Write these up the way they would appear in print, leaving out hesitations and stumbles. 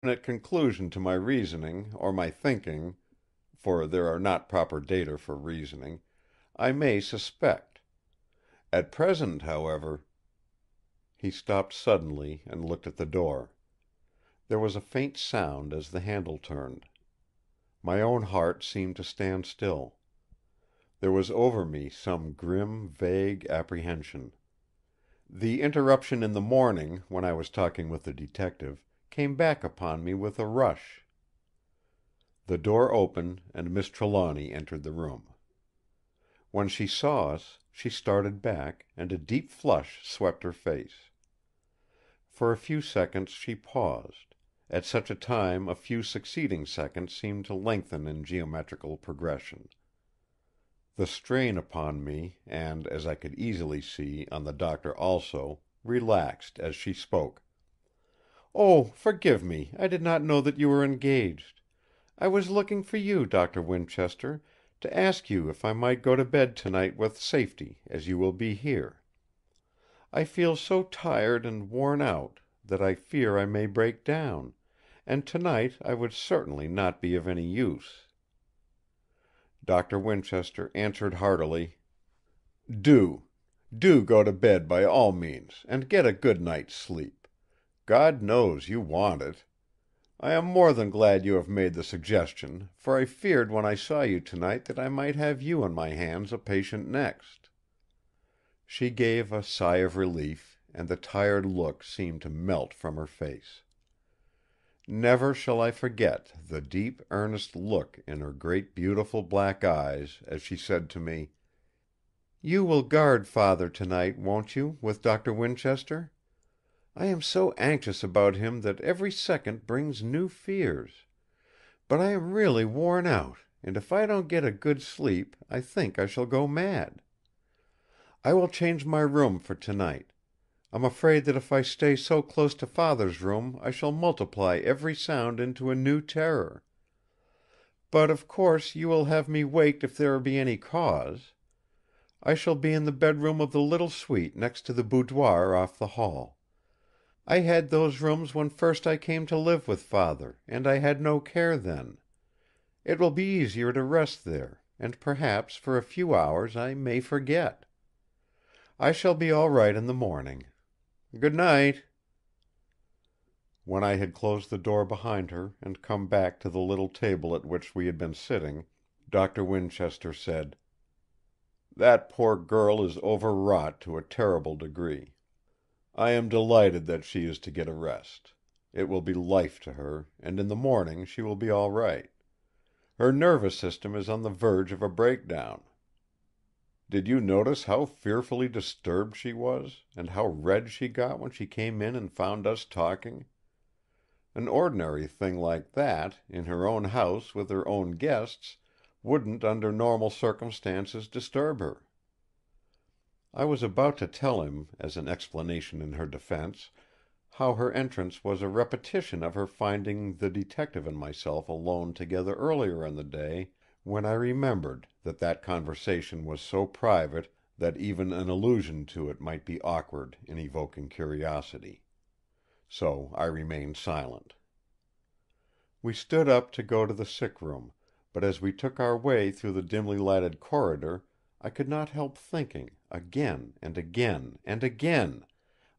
definite conclusion to my reasoning, or my thinking, for there are not proper data for reasoning, I may suspect. At present, however—" He stopped suddenly and looked at the door. There was a faint sound as the handle turned. My own heart seemed to stand still. There was over me some grim, vague apprehension. The interruption in the morning, when I was talking with the detective, came back upon me with a rush. The door opened and Miss Trelawny entered the room. When she saw us, she started back, and a deep flush swept her face. For a few seconds she paused; at such a time a few succeeding seconds seemed to lengthen in geometrical progression. The strain upon me, and, as I could easily see, on the Doctor also, relaxed as she spoke. "Oh, forgive me! I did not know that you were engaged. I was looking for you, Doctor Winchester, to ask you if I might go to bed tonight with safety, as you will be here. I feel so tired and worn out that I fear I may break down, and tonight I would certainly not be of any use." Doctor Winchester answered heartily: "Do! Do go to bed by all means, and get a good night's sleep. God knows you want it. I am more than glad you have made the suggestion, for I feared when I saw you tonight that I might have you on my hands a patient next." She gave a sigh of relief, and the tired look seemed to melt from her face. Never shall I forget the deep, earnest look in her great beautiful black eyes as she said to me: "You will guard Father tonight, won't you, with Doctor Winchester? I am so anxious about him that every second brings new fears. But I am really worn out, and if I don't get a good sleep I think I shall go mad. I will change my room for tonight. I'm afraid that if I stay so close to Father's room I shall multiply every sound into a new terror. But of course you will have me waked if there be any cause. I shall be in the bedroom of the little suite next to the boudoir off the hall. I had those rooms when first I came to live with Father, and I had no care then. It will be easier to rest there, and perhaps for a few hours I may forget. I shall be all right in the morning. Good night." When I had closed the door behind her and come back to the little table at which we had been sitting, Doctor Winchester said: "That poor girl is overwrought to a terrible degree. I am delighted that she is to get a rest. It will be life to her, and in the morning she will be all right. Her nervous system is on the verge of a breakdown. Did you notice how fearfully disturbed she was, and how red she got when she came in and found us talking? An ordinary thing like that, in her own house with her own guests, wouldn't under normal circumstances disturb her." I was about to tell him, as an explanation in her defence, how her entrance was a repetition of her finding the Detective and myself alone together earlier in the day, when I remembered that that conversation was so private that even an allusion to it might be awkward in evoking curiosity. So I remained silent. We stood up to go to the sick room, but as we took our way through the dimly lighted corridor I could not help thinking, again and again and again,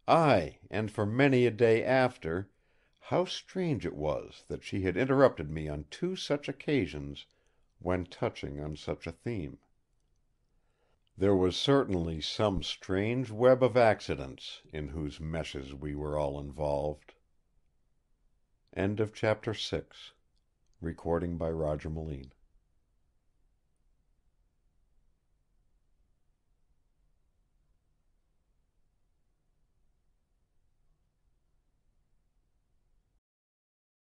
ay, and for many a day after, how strange it was that she had interrupted me on two such occasions when touching on such a theme. There was certainly some strange web of accidents in whose meshes we were all involved. End of chapter 6. Recording by Roger Moline.